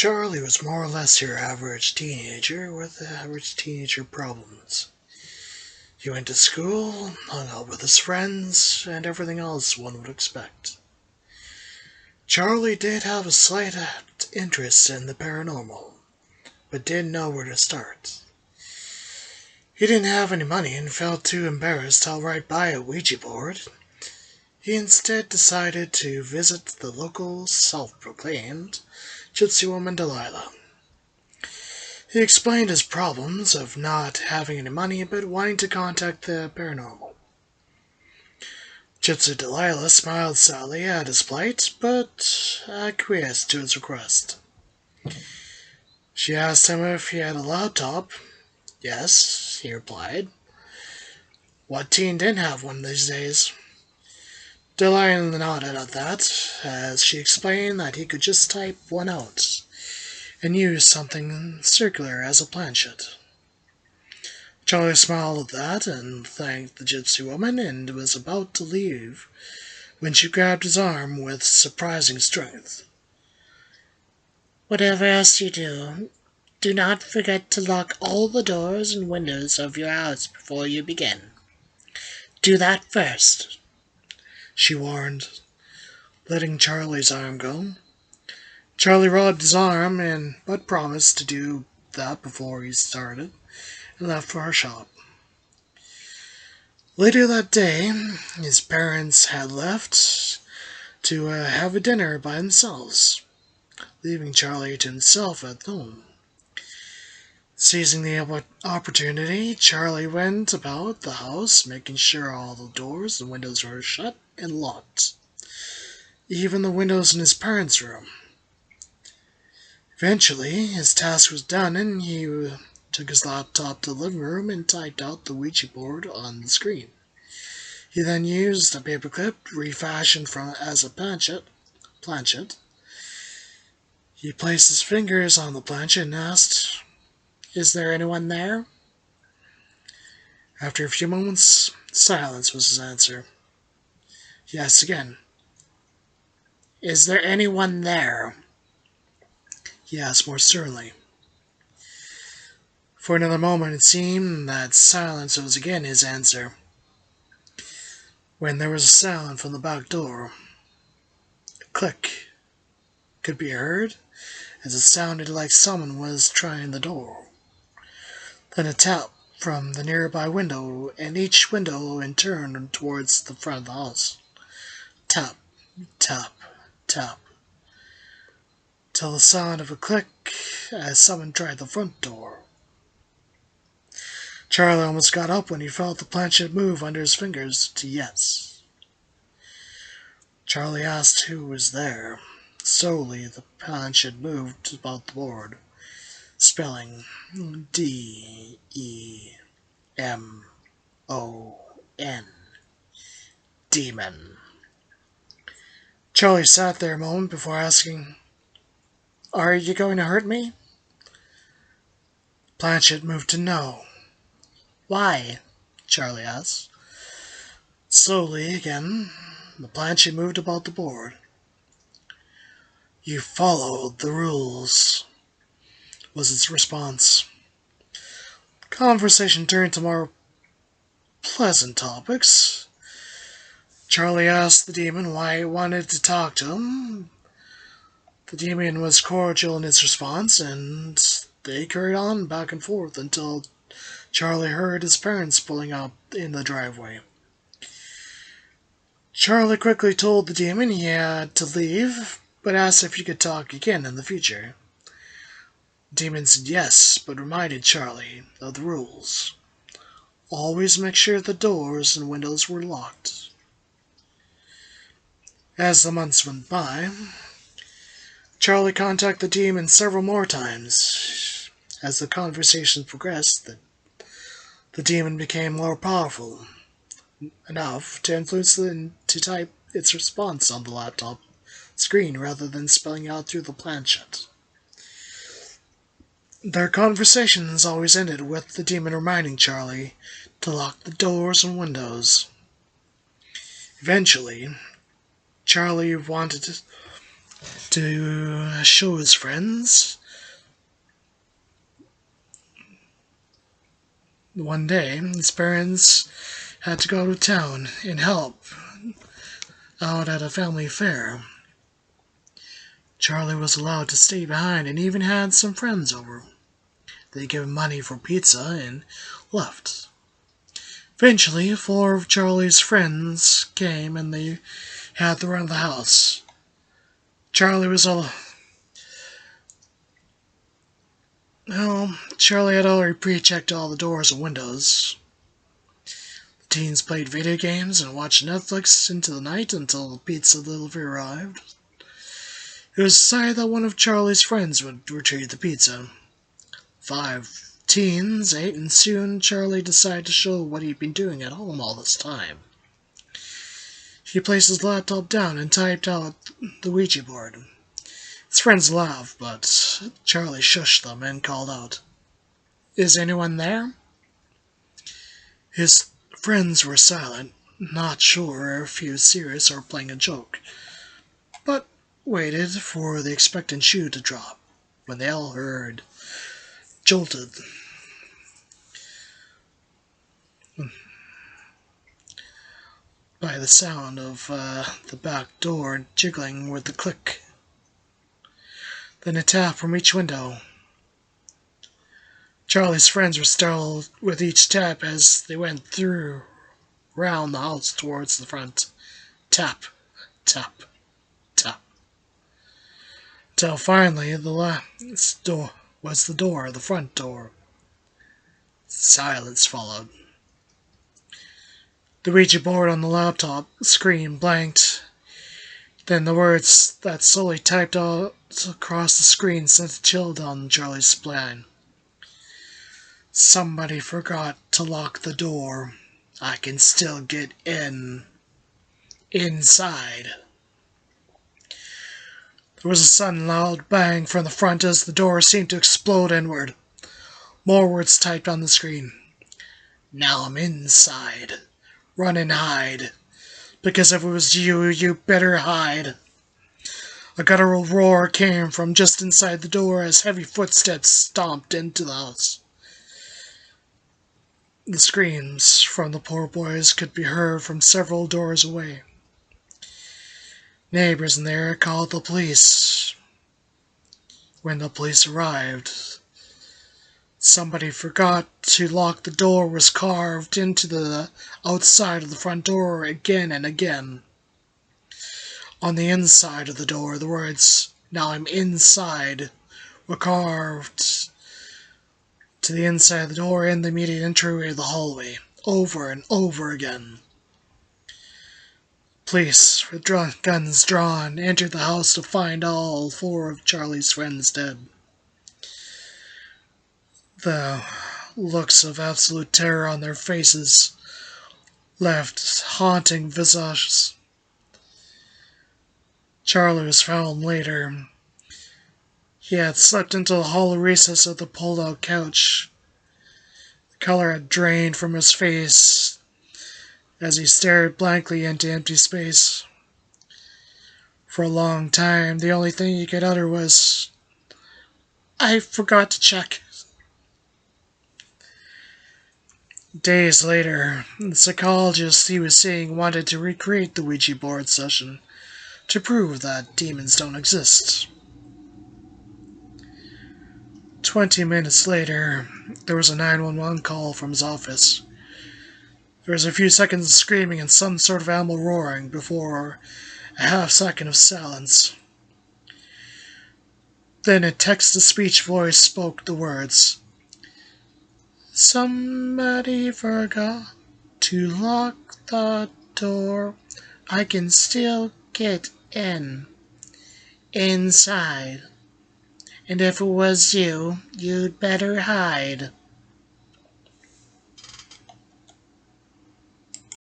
Charlie was more or less your average teenager with average teenager problems. He went to school, hung out with his friends, and everything else one would expect. Charlie did have a slight interest in the paranormal, but didn't know where to start. He didn't have any money and felt too embarrassed to outright buy a Ouija board. He instead decided to visit the local self-proclaimed gypsy woman Delilah. He explained his problems of not having any money but wanting to contact the paranormal. Gypsy Delilah smiled sadly at his plight, but acquiesced to his request. She asked him if he had a laptop. Yes, he replied. What teen didn't have one these days? Delilah nodded at that, as she explained that he could just type one out and use something circular as a planchette. Charlie smiled at that and thanked the gypsy woman and was about to leave when she grabbed his arm with surprising strength. Whatever else you do not forget to lock all the doors and windows of your house before you begin. Do that first, she warned, letting Charlie's arm go. Charlie rubbed his arm but promised to do that before he started and left for her shop. Later that day, his parents had left to have a dinner by themselves, leaving Charlie to himself at home. Seizing the opportunity, Charlie went about the house, making sure all the doors and windows were shut and locked, even the windows in his parents' room. Eventually, his task was done and he took his laptop to the living room and typed out the Ouija board on the screen. He then used a paperclip refashioned as a planchette. He placed his fingers on the planchette and asked, "Is there anyone there?" After a few moments, silence was his answer. He asked again, "Is there anyone there?" He asked more sternly. For another moment it seemed that silence was again his answer, when there was a sound from the back door. A click could be heard, as it sounded like someone was trying the door. Then a tap from the nearby window, and each window in turn towards the front of the house. Tap, tap, tap, till the sound of a click as someone tried the front door. Charlie almost got up when he felt the planchette move under his fingers to yes. Charlie asked who was there. Slowly the planchette moved about the board, spelling D-E-M-O-N, demon. Charlie sat there a moment before asking, "Are you going to hurt me?" Planchette moved to no. "Why?" Charlie asked. Slowly again, the planchette moved about the board. "You followed the rules," was its response. Conversation turned to more pleasant topics. Charlie asked the demon why he wanted to talk to him. The demon was cordial in its response, and they carried on back and forth until Charlie heard his parents pulling up in the driveway. Charlie quickly told the demon he had to leave, but asked if he could talk again in the future. The demon said yes, but reminded Charlie of the rules. Always make sure the doors and windows were locked. As the months went by, Charlie contacted the demon several more times. As the conversation progressed, the demon became more powerful, enough to influence them to type its response on the laptop screen rather than spelling out through the planchette. Their conversations always ended with the demon reminding Charlie to lock the doors and windows. Eventually, Charlie wanted to show his friends. One day, his parents had to go to town and help out at a family fair. Charlie was allowed to stay behind and even had some friends over. They gave him money for pizza and left. Eventually, 4 of Charlie's friends came and they had to run the house. Charlie was all... Well, Charlie had already pre-checked all the doors and windows. The teens played video games and watched Netflix into the night until the pizza delivery arrived. It was decided that one of Charlie's friends would retrieve the pizza. 5 teens ate, and soon Charlie decided to show what he'd been doing at home all this time. He placed his laptop down and typed out the Ouija board. His friends laughed, but Charlie shushed them and called out, "Is anyone there?" His friends were silent, not sure if he was serious or playing a joke, but waited for the expectant shoe to drop, when they all heard jolted by the sound of the back door jiggling with the click. Then a tap from each window. Charlie's friends were startled with each tap as they went through round the house towards the front. Tap, tap, tap. Till finally the last door was the front door. Silence followed. The Ouija board on the laptop screen blanked. Then the words that slowly typed out across the screen sent a chill down Charlie's spine. "Somebody forgot to lock the door. I can still get in. Inside." There was a sudden loud bang from the front as the door seemed to explode inward. More words typed on the screen. "Now I'm inside. Run and hide. Because if it was you, you better hide." A guttural roar came from just inside the door as heavy footsteps stomped into the house. The screams from the poor boys could be heard from several doors away. Neighbors in there called the police. When the police arrived, somebody forgot to lock the door was carved into the outside of the front door again and again. On the inside of the door, the words, "Now I'm inside," were carved to the inside of the door and the immediate entryway of the hallway, over and over again. Police, with guns drawn, entered the house to find all 4 of Charlie's friends dead. The looks of absolute terror on their faces left haunting visages. Charlie was found later. He had slipped into the hollow recess of the pulled-out couch. The color had drained from his face as he stared blankly into empty space. For a long time, the only thing he could utter was, "I forgot to check." Days later, the psychologist he was seeing wanted to recreate the Ouija board session to prove that demons don't exist. 20 minutes later, there was a 911 call from his office. There was a few seconds of screaming and some sort of animal roaring before a half-second of silence. Then a text-to-speech voice spoke the words, "Somebody forgot to lock the door. I can still get in. Inside. And if it was you, you'd better hide."